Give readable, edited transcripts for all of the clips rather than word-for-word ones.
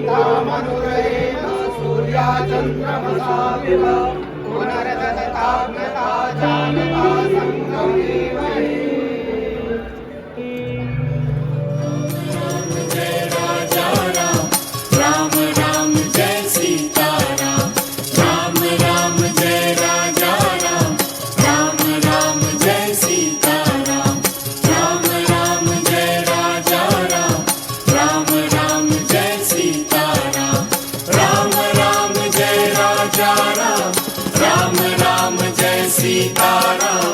तामनुरयेण सूर्याचन्द्रमसाविव पुनरजगताज्ञता जानता संगमेव हि। राम राम जय सीता राम, राम राम जय राजा राम, राम राम जय सीता राम, राम राम जय राजा राम, राम राम जय सीता राम, राम राम जय राजा राम, राम राम जय सीता राम,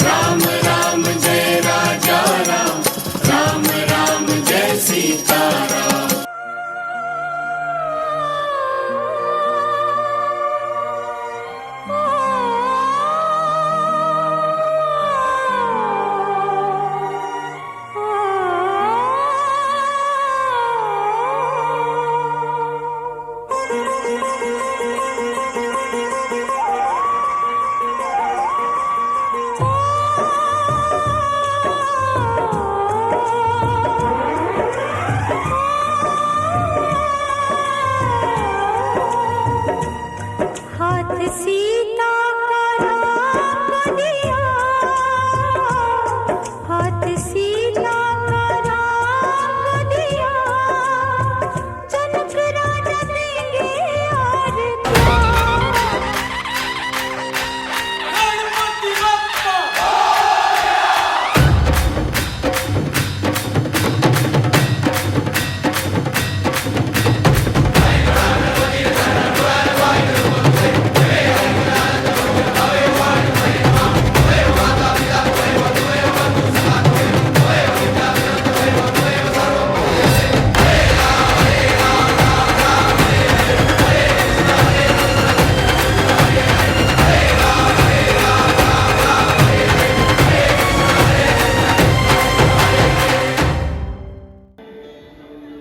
राम राम जय राजा राम, राम राम जय सीता राम। हाथ सीता का राम दिया, हाथ सीता का राम दिया, जनक राजा देंगे और क्या।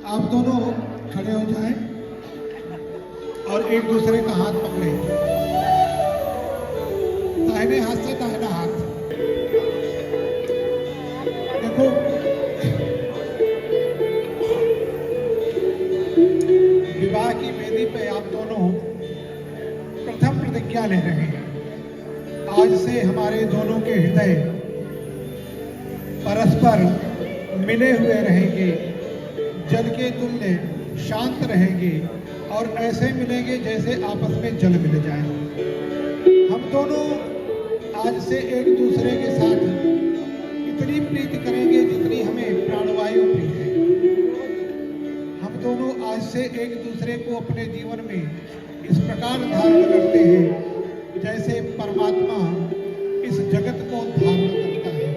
आप दोनों खड़े हो जाएं और एक दूसरे का हाथ पकड़े, दाहिने हाथ से दाहिना हाथ। देखो, विवाह की वेदी पे आप दोनों प्रथम प्रतिज्ञा ले रहे हैं। आज से हमारे दोनों के हृदय परस्पर मिले हुए रहेंगे, जल के तुल्य शांत रहेंगे और ऐसे मिलेंगे जैसे आपस में जल मिल जाए। हम दोनों आज से एक दूसरे के साथ इतनी प्रीति करेंगे जितनी हमें प्राणवायु प्रिय है। हम दोनों आज से एक दूसरे को अपने जीवन में इस प्रकार धारण करते हैं जैसे परमात्मा इस जगत को धारण करता है।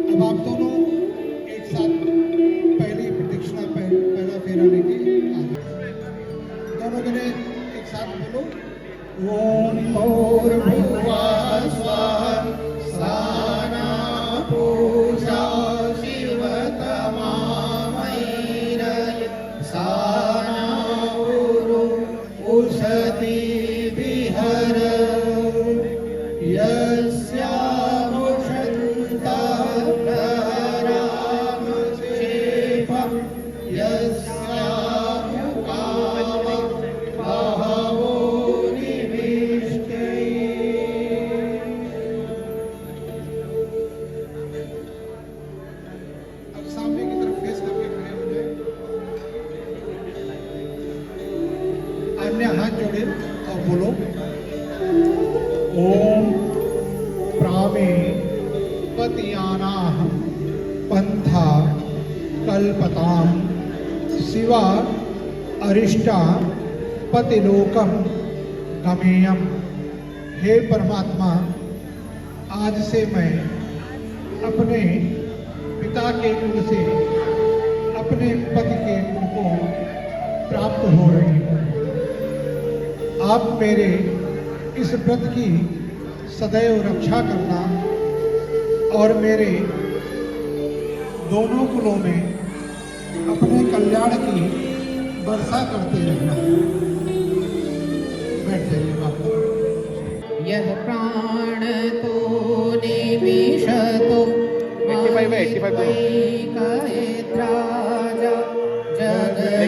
अब आप दोनों एक साथ पहली प्रदक्षिणा पहला फेरा लेके दोनों जने एक साथ बोलो, ओम भूर्भुवः स्वः साना पूजा शिवतमामैरय साना गुरु उषति विहर यस्यामुषन्तः प्रहराम क्षेपं यस्यामुकामं बहवो निविष्टये। अब सामने की तरफ फेस करके खड़े हो जाए, अन्य हाथ जोड़े और बोलो, ओम प्रामे पतियानाः पंथा कल्पताम शिवा अरिष्टा पतिलोकम गमेयम। हे परमात्मा, आज से मैं अपने पिता के कुल से अपने पति के कुल को प्राप्त हो रही हूँ। आप मेरे इस व्रत की सदैव रक्षा करना और मेरे दोनों कुलों में अपने कल्याण की वर्षा करते रहना। बैठ जाइए बाबा। यह प्राण तो निमिषतो राजा जगदीश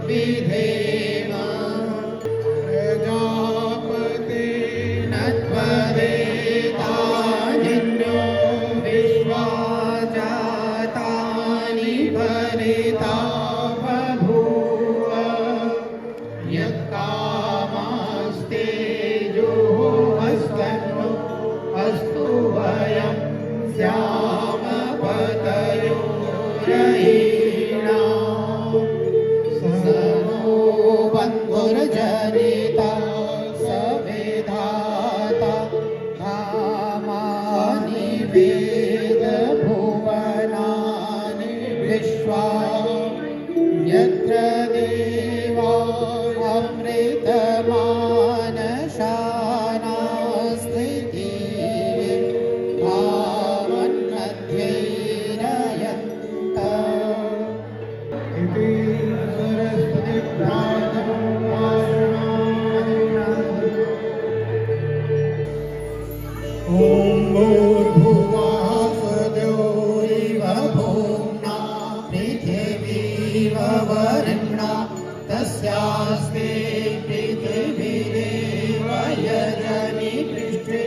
विधेम प्रजापते नत्वरेतान्यो विश्वा जातानि भरिता बभूव यत्कामास्ते जोऽस्तन्नो अस्तु वयं स्याम पतयो रयिणाम् सनो बन्धुर्जनिता सविधाता धामानि वेदभुवनानि विश्वा यत्र देवा अमृतमानशाना स्थितिः भावन्नध्यैरयन्त इति सरस्वती ॐ भूर्भुवः स्वदेवैव भूम्ना पृथिवीव वरुणा तस्यास्ते पृथिवीरेव यजनि पृष्ठे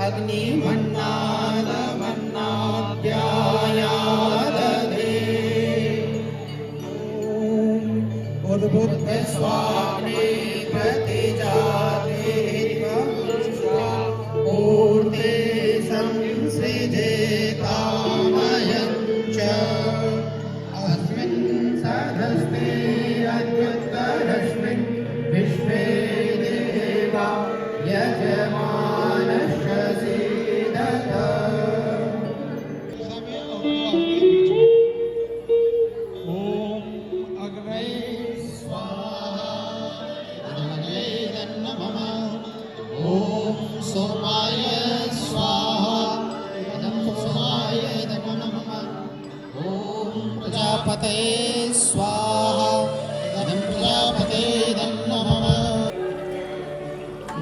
अग्निमन्नादमन्नाद्यायादधे उद्बुद्धस्वाग्ने प्रतिजाते ऊर्ध्वे संसृजेतामयं च अस्मिन् सधस्ते अद्युत्तरस्मिन् विश्वे देवा यजमानश्च सीदत ओम अग्ने ॐ सोमाय स्वाहा इदं सोमाय नमः ॐ प्रजापतये स्वाहा इदं प्रजापतये नमः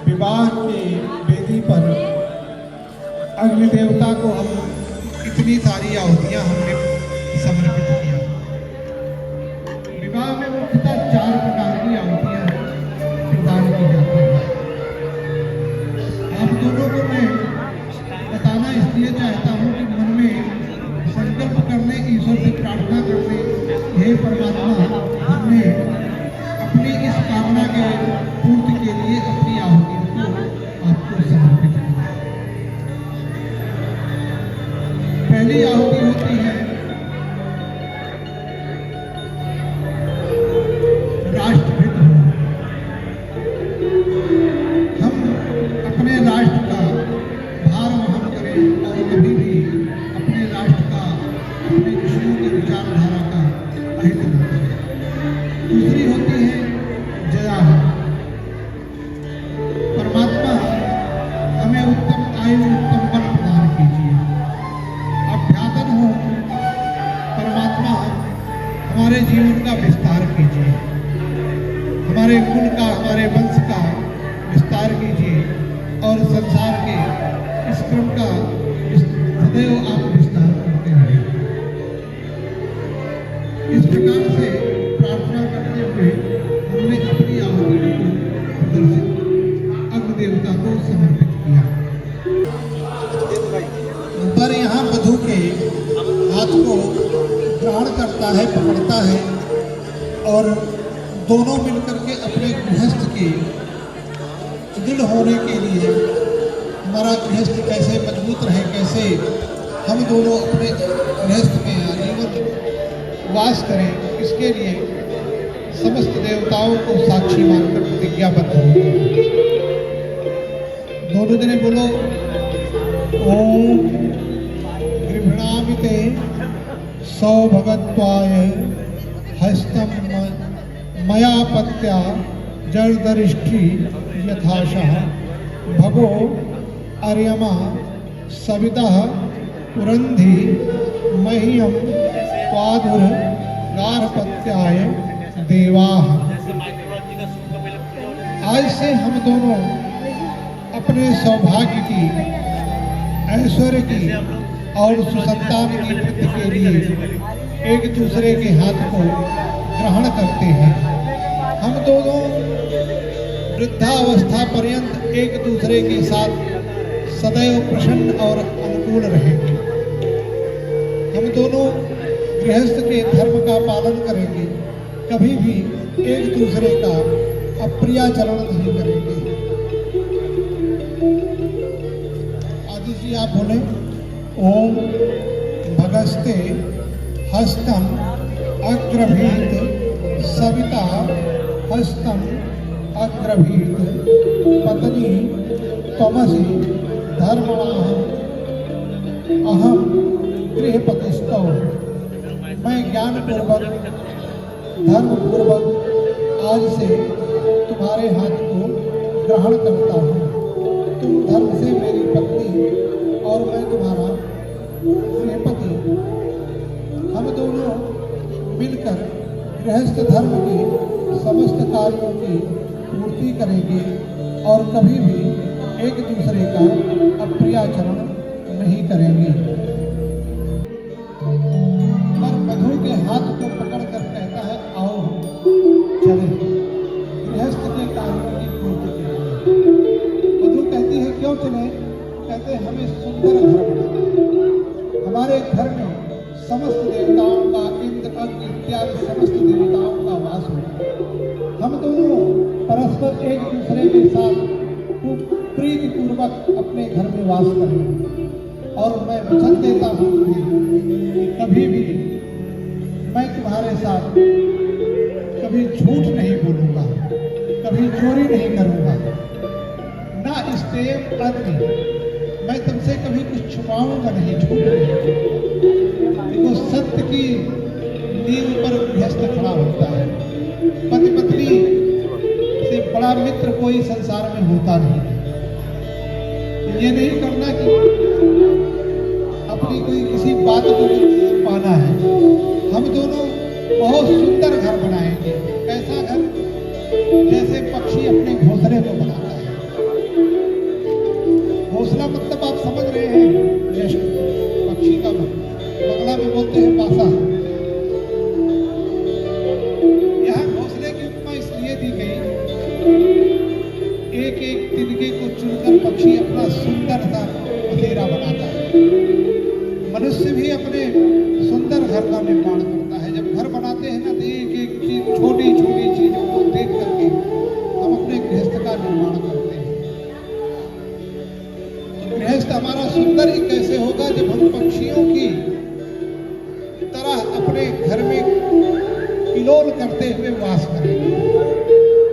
विवाह की वेदी पर अग्नि देवता को हम इतनी सारी आहुतियां हमने समर्पित किया। विवाह में मुख्यतः 4 प्रकार की आहुतियां प्रदान की जाती हैं। आप दोनों को मैं बताना इसलिए चाहता हूँ कि मन में संकल्प करने, ईश्वर से प्रार्थना करने, हे परमात्मा हमने अपनी इस कामना के पूर्ति के लिए अपनी आहुतियों को आपको समर्पित किया। पहली आहुति होती है राष्ट्रहित हो। हम अपने राष्ट्र का भार वहन करें और कभी भी अपने राष्ट्र का, अपने ऋषियों की विचारधारा का अहित न करें। दूसरी होती है जया। परमात्मा हमें उत्तम आयु, उत्तम बल प्रदान कीजिए। अभ्यागत हो परमात्मा हमारे जीवन का विस्तार कीजिए, हमारे कुल का, हमारे वंश का विस्तार कीजिए और संसार के इस क्रम का सदैव आप विस्तार करते रहें। इस प्रकार से प्रार्थना करते हुए हमने अपनी आहुति को प्रदर्शित अग्नि देवता को समर्पित किया। वर यहाँ वधू के हाथ को ग्रहण करता है, पकड़ता है और दोनों मिलकर के अपने गृहस्थ के दृढ़ होने के लिए, हमारा गृहस्थ कैसे मजबूत रहे, कैसे हम दोनों अपने गृहस्थ में आजीवन वास करें, इसके लिए समस्त देवताओं को साक्षी मानकर प्रतिज्ञाबद्ध हो। दोनों जने बोलो ओम गृभणामिते सौभगत्वाय हस्तम मया पत्या जलदरिष्टि यथाशः भगो अर्यमा सवितः पुरंधि मह्यम स्वाधुर गार्हपत्याय देवाः। आज से हम दोनों अपने सौभाग्य की, ऐश्वर्य की और सुसंतान की वृद्धि के लिए एक दूसरे के हाथ को ग्रहण करते हैं। दोनों वृद्धावस्था पर्यंत एक दूसरे के साथ सदैव प्रसन्न और अनुकूल रहेंगे। हम दोनों गृहस्थ के धर्म का पालन करेंगे, कभी भी एक दूसरे का अप्रियाचरण नहीं करेंगे। आदि जी आप बोले, ओम भगस्ते हस्तम अग्रभीत सविता हस्तम अग्रभीत पत्नी त्वमसि धर्मणः अहम गृहपतिस्तौ। मैं ज्ञानपूर्वक धर्मपूर्वक आज से तुम्हारे हाथ को ग्रहण करता हूँ। तुम धर्म से मेरी पत्नी और मैं तुम्हारा गृहपति। हम दोनों मिलकर गृहस्थ धर्म के समस्त कार्यों की पूर्ति करेंगे और कभी भी एक दूसरे का अप्रियाचरण नहीं करेंगे। और वधू के हाथ को पकड़कर कहता है, आओ चले गृहस्थ के कार्यों की पूर्ति के लिए। वधू कहती है, क्यों चले? कहते हमें सुंदर घर बनाना है। हमारे घर में समस्त देवताओं का, इंद्र अग्नि इत्यादि समस्त देवताओं का वास हो। हम दोनों परस्पर एक दूसरे के साथ खूब प्रीति पूर्वक अपने घर में वास करेंगे। और मैं वचन देता हूँ कि कभी भी मैं तुम्हारे साथ कभी झूठ नहीं बोलूँगा, कभी चोरी नहीं करूँगा, ना स्टेम अग्नि, मैं तुमसे कभी कुछ छुपाऊंगा नहीं, झूठ नहीं। देखो सत्य की नींव पर गृहस्थ खड़ा होता है। पति पत्नी से बड़ा मित्र कोई संसार में होता नहीं। ये नहीं करना कि अपनी कोई किसी बात को पाना है। हम दोनों बहुत सुंदर घर बनाएंगे। कैसा घर? जैसे पक्षी अपने घोंसले को बनाता है। घोंसला मतलब आप समझ रहे हैं, पक्षी का बंगला में बोलते हैं बासा। यहाँ घोंसले की उपमा इसलिए दी गई, एक एक तिनके को चुनकर पक्षी अपना सुंदर सा बसेरा बनाता है। मनुष्य भी अपने सुंदर घर का निर्माण करता है। जब घर बनाते हैं ना, तो एक एक चीज, छोटी छोटी चीजों को देख करके हम अपने गृहस्थ का निर्माण करते हैं। तो गृहस्थ हमारा सुंदर ही कैसे होगा? जब हम पक्षियों की तरह अपने घर में किलोल करते हुए वास करेंगे।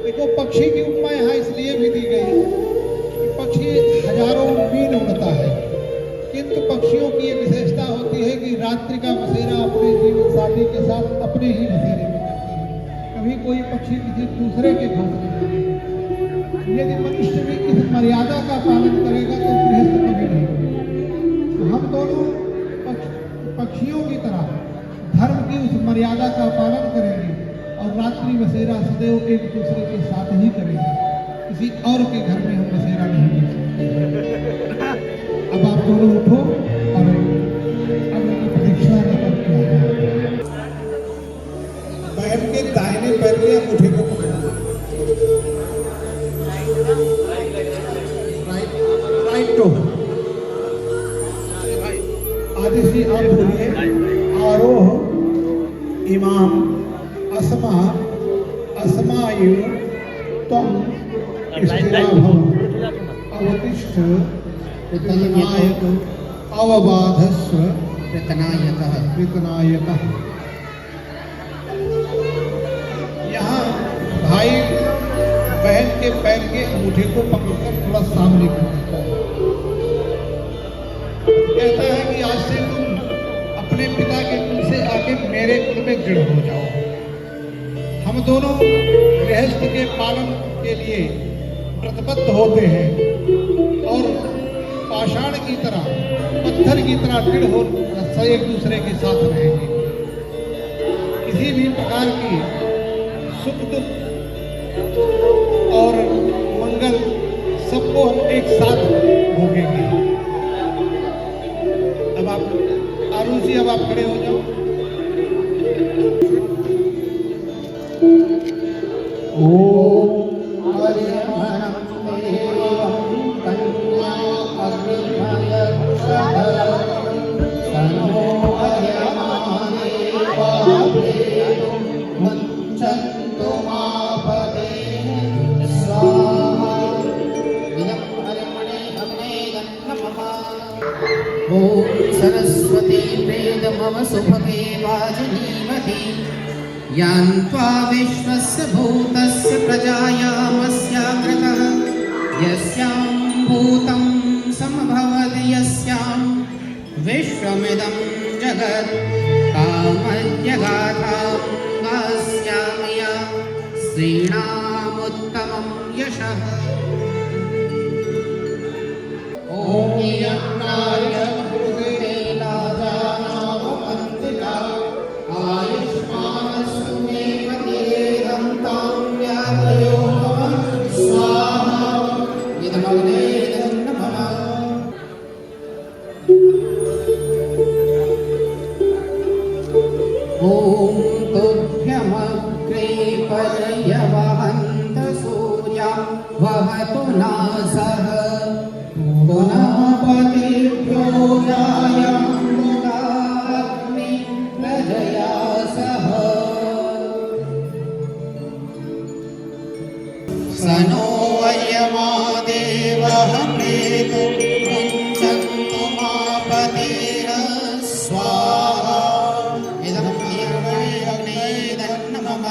देखो पक्षी की उपमा यहाँ इसलिए भी दी गई कि पक्षी हजारों मील उड़ता है, किंतु पक्षियों की एक विशेषता होती है कि रात्रि का बसेरा अपने जीवन साथी के साथ अपने ही बसेरे में करते हैं। कभी कोई पक्षी किसी दूसरे के घोंसले में नहीं। यदि मनुष्य भी इस मर्यादा का पालन करेगा तो गृहस्थ कभी नहीं। तो हम दोनों पक्षियों की तरह धर्म की उस मर्यादा का पालन करेंगे और रात्रि बसेरा सदैव एक दूसरे के साथ ही करेंगे। किसी और के घर में हम बसेरा नहीं कर सकते। अब आप दोनों उठो और अब उनकी प्रदक्षिणा करके आए। बहन के दाहिने पैर के अंगूठे को पकड़ो, राइट टो। आदिशि आप बोलिए, आरोह इमाम अस्मा अस्मायु त्वं स्थिरा भव अवतिष्ठ कृतनायक अवबाधस्व कृतनायकः। यहाँ भाई बहन के पैर के अंगूठे को पकड़कर थोड़ा सामने कर देता है। कहता है कि आज से तुम अपने पिता के कुल से आके मेरे कुल में दृढ़ हो जाओ। हम दोनों गृहस्थ के पालन के लिए प्रतिबद्ध होते हैं और पाषाण की तरह, पत्थर की तरह दृढ़ हो एक दूसरे के साथ रहेंगे। किसी भी प्रकार की सुख दुख और मंगल सबको हम एक साथ भोगेंगे। अब आप आरुष जी, अब आप खड़े हो जाओ। ॐ अर्यमणं देवं कन्या अग्निमयक्षधरं तनो अर्यमादेवाभेदुं मुञ्चन्तु मापदे स्वाहा इदं अर्यमणे अग्ने नमः ॐ सरस्वती वेदमवसुभगे वाजिनीमति यान्त्वा विश्वस्य भूतस्य प्रजायामस्याकृतः यस्यां भूतं समभवति यस्यां विश्वमिदं जगत् कामद्यगाथां गास्यामि या श्रीणामुत्तमं यशः ॐ यज्ञाय कृते लाजानावन्तिका आयुष्मानस्तु मे पतिरेदं तां व्यातयो नमः स्वाहा इदमग्ने नमः ॐ तुभ्यमग्रे पर्यवहन्त सूर्या वहतु नासः पुनः पतिभ्यो जायमुदाग्नि प्रजया सह स नो वयमादेवः प्रेतु मुञ्चन्तु मापतेः स्वाहा इदं अग्ने नमः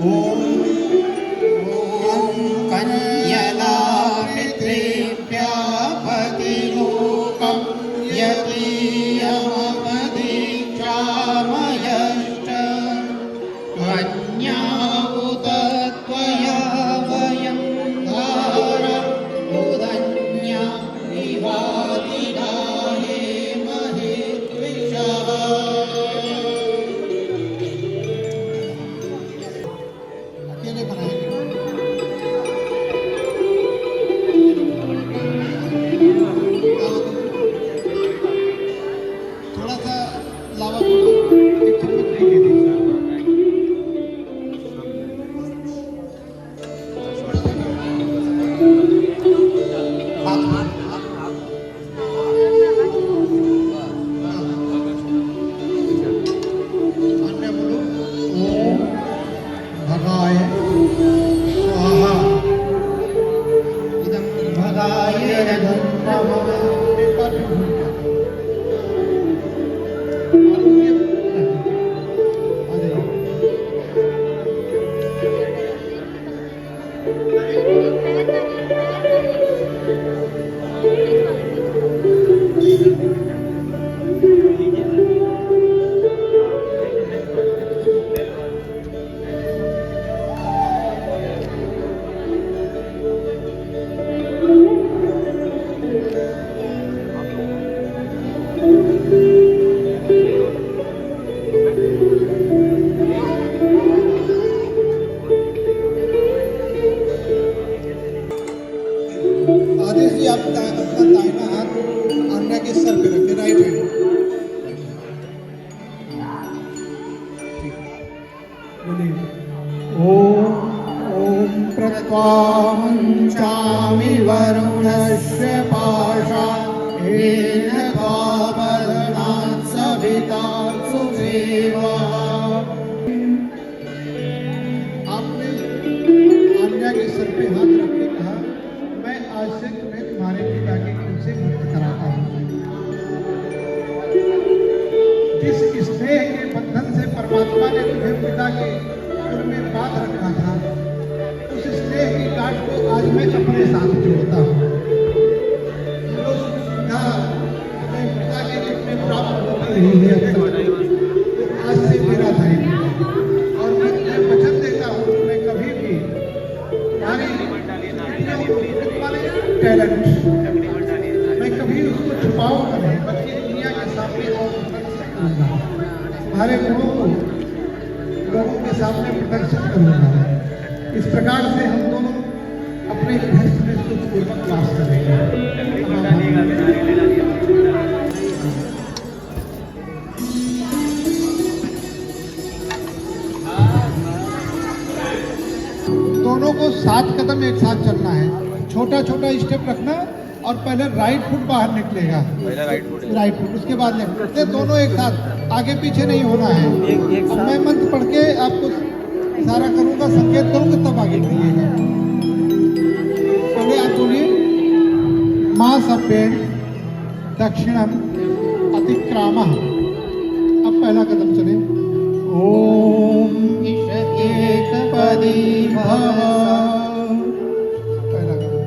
ॐ कन्यला पितृभ्यः पतिलोकं यदीयमवदीक्षामयश्च कन्यावुतत्वया वयं धारम् उदन्या विवादिदाहे महे द्विषः अकेले बनाएंगे। थोड़ा सा लावा को एक चम्मच नहीं दे दीजिए। अन्य बोलो ओम भगाय स्वाहा इदं भगाय नमः आदेश जी आप अपना दाहिना हाथ अन्य के सर पे रखें, राइट हैंड। बोलिए ओम ओम प्रत्वामुञ्चामि वरुणस्य पाशा येन कामधनात् सविता सुदेवा। आपने अन्य के सर पे हाथ रख के कहा मैं आज से तुम्हें तुम्हारे पिता के खून से मुक्त कराता हूँ। जिस स्नेह के बंधन से परमात्मा ने तुम्हें पिता के खून में बांध रखा था, उस स्नेह की गांठ को आज मैं अपने साथ जोड़ता हूँ। जो सुविधा तुम्हें पिता के रूप में प्राप्त होती रही है अब तक, आज से मेरा दायित्व है। और मैं तुम्हें वचन देता हूँ कि मैं कभी भी तुम्हारी टैलेंट मैं कभी उसको छुपाऊंगा नहीं, बल्कि दुनिया के सामने और प्रदर्शित करूंगा। हमारे गुणों को लोगों के सामने प्रदर्शित करूंगा। इस प्रकार से हम दोनों अपने गृहस्थ में सुखपूर्वक वास करेंगे। दोनों को 7 कदम एक साथ चलना है। छोटा छोटा स्टेप रखना और पहले राइट फुट बाहर निकलेगा, राइट फुट, उसके बाद लेफ्ट फुट, दोनों एक साथ, आगे पीछे नहीं होना है। मैं मंत्र पढ़ के आपको इशारा करूंगा, संकेत करूंगा, तब आगे बढ़िएगा। पहले आप बोलिए माँ सभ्येन दक्षिणम अतिक्रामः। अब पहला कदम चले, ओम एकपदी भव। पहला कदम।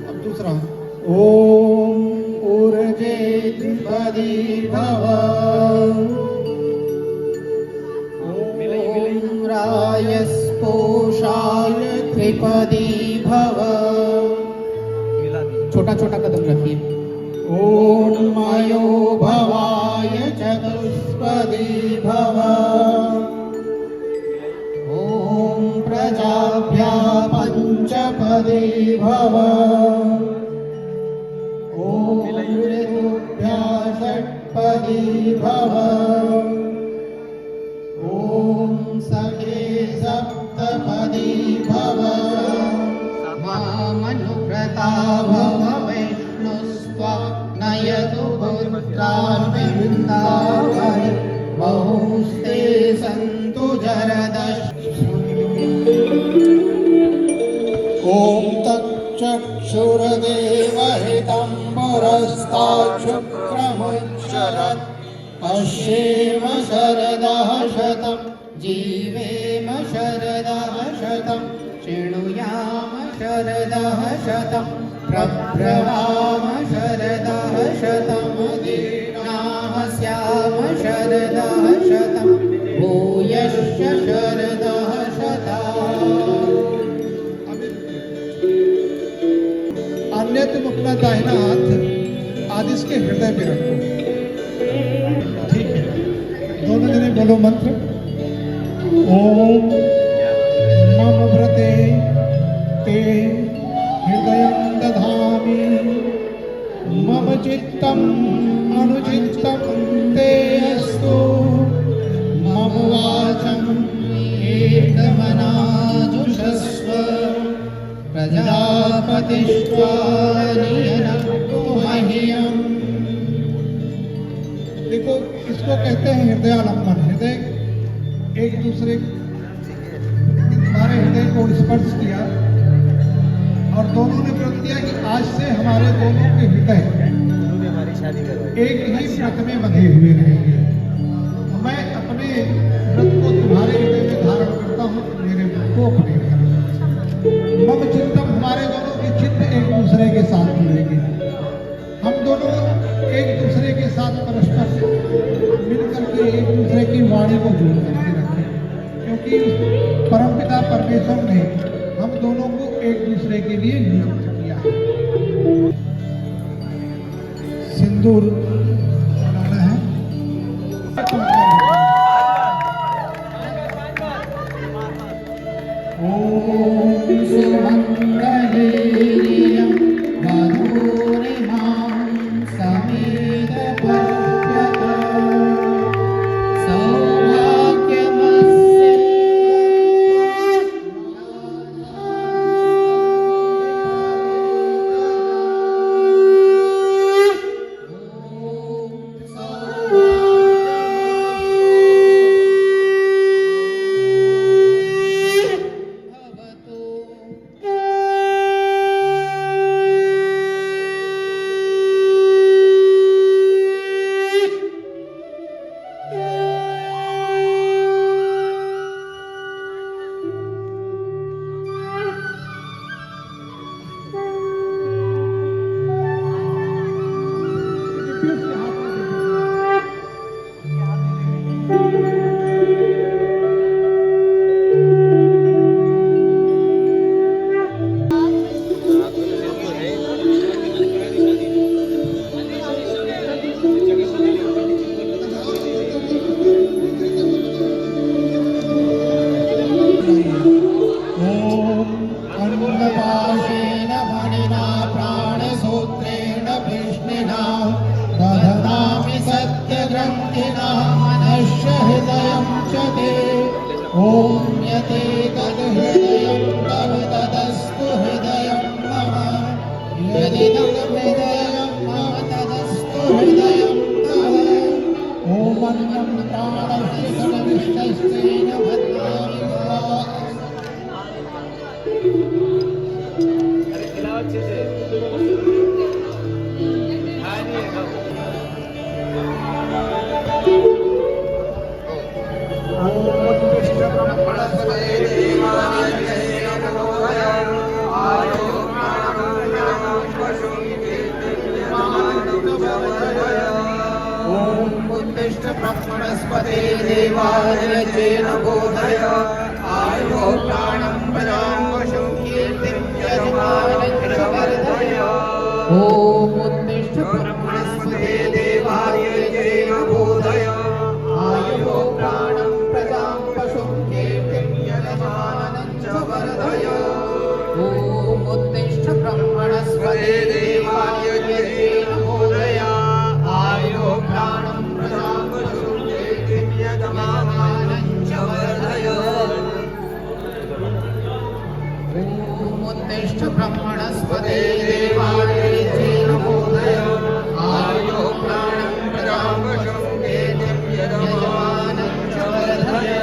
अब दूसरा, ओम ऊर्जेत्पदी भव। ओम रायस्पोषाय त्रिपदी भव। छोटा छोटा कदम रखिए। ओम मयो भवाय चतुष्पदी भव। ओम प्रजाभ्या पंचपदी भव। ओम ऋतुभ्या षट्पदी भव। ओम सखे सप्तपदी भव। मामनुव्रता भव विष्णुस्त्वा नयतु पुत्रान् वृन्दावने बहुस्ते सन्तु जरदश। ॐ तच्चक्षुर्देवहितं पुरस्ताच्छुक्रमुच्चरत्। पश्येम शरदः शतं जीवेम शरदः शतं शृणुयाम शरदः शतं प्रब्रवाम शरदः शतं दीर्घाः स्याम शरदः शतं भूयश्च शरदः शतम्। अन्यत्र अपना दाहिना हाथ आदिश के हृदय पे रखो। ठीक है, दोनों जने बोलो मंत्र। ओम मम व्रते ते हृदयं दधामि। मम चित्तम अनुचित्तं ते अस्तु। मम वाचम एकमनाजुषस्व। प्रजापतिष्ठा नियनक्तु मह्यम्। देखो, इसको कहते हैं हृदयालंबन। हृदय एक दूसरे हमारे हृदय को स्पर्श किया और दोनों ने व्रत किया कि आज से हमारे दोनों के हृदय एक ही व्रत में बंधे हुए रहेंगे। मैं अपने व्रत को तुम्हारे हृदय में धारण करता हूँ, मेरे व्रत को अपने हृदय में। मम चित्तम, हमारे दोनों के चित्त एक दूसरे के साथ जुड़ेंगे। हम दोनों एक दूसरे के साथ परस्पर मिलकर के एक दूसरे की वाणी को जोड़ करके रखें, क्योंकि परमपिता परमेश्वर ने हम दोनों को एक दूसरे के लिए नियुक्त किया है। सिंदूर लगाना है। ओम सुमंगलीयं मधुरिमां समेतपत्यत। सौभाग्यमस्य ॐ यते तद्हृदयं तव तदस्तु हृदयं मम यदिदहृदयं मम तदस्तु हृदयं तव ॐ अन्नं प्राणस्य सर्वविष्टस्तेन भद्रामि ब्रह्मणस्पते देवायतेन बोधय आयो प्राणं प्रजां पशुं कीर्तिं यजमानञ्च वर्धय ॐ उत्तिष्ठ ब्रह्मणस्पते देवायतेन बोधय आयो प्राणं प्रजां पशुं कीर्तिं यजमानञ्च वर्धय ॐ उत्तिष्ठ ब्रह्मणस्पते देवायतेन बोधय आयो प्राणं प्रजां पशुं कीर्तिं यजमानञ्च वर्धय उत्तिष्ठ ब्रह्मणस्पते देवायतेन बोधय आयो प्राणं प्रजां पशुं कीर्तिं यजमानञ्च वर्धय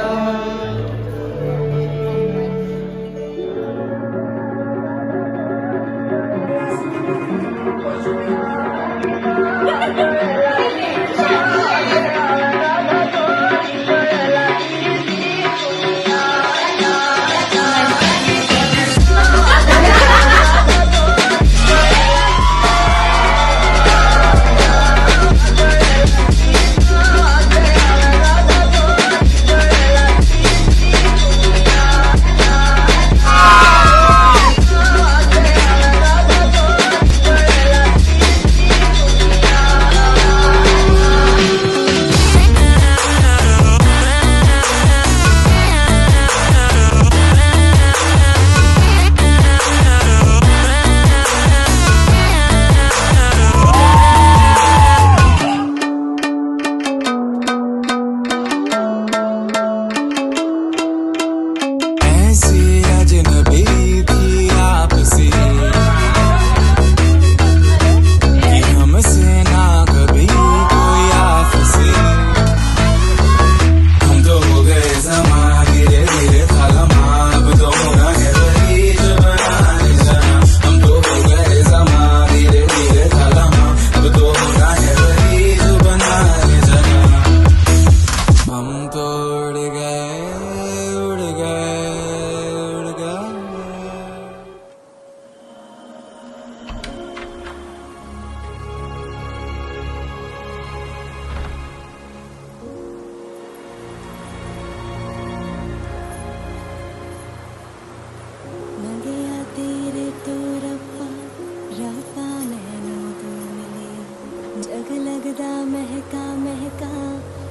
जग लगदा महका महका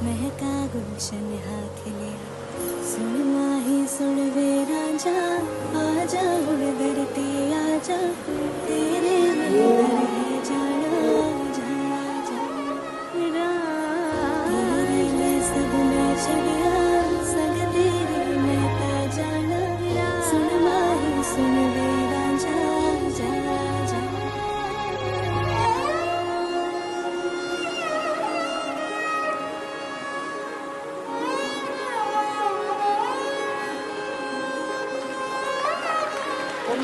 महका गुलशन हाथ लिया सुन माही सुन वे राजा आजा हुण धरती आजा तेरे अंदर है जाना जाना जाना तेरे मैं सब मैं छड़िया संग तेरे मैं ता जाना सुन माही सुन वे राजा जाना जाना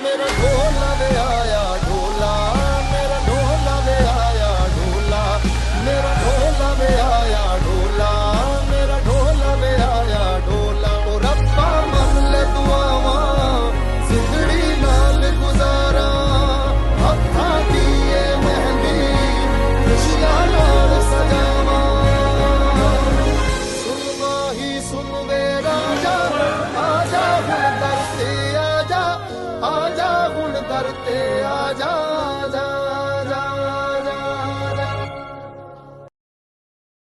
मेरा ढोला वे आया ढोला मेरा ढोला वे आया ढोला मेरा ढोला वे आया ढोला मेरा ढोला वे आया ढोला ओ रब्बा मन ले दुआवा जिंदड़ी नाल गुजारा हत्था दिए मेहंदी खुशियां नाल सजावा सुन माही सुन वे राजा आजा हुण दर ते आजा आजा हुण दर ते आजा आजा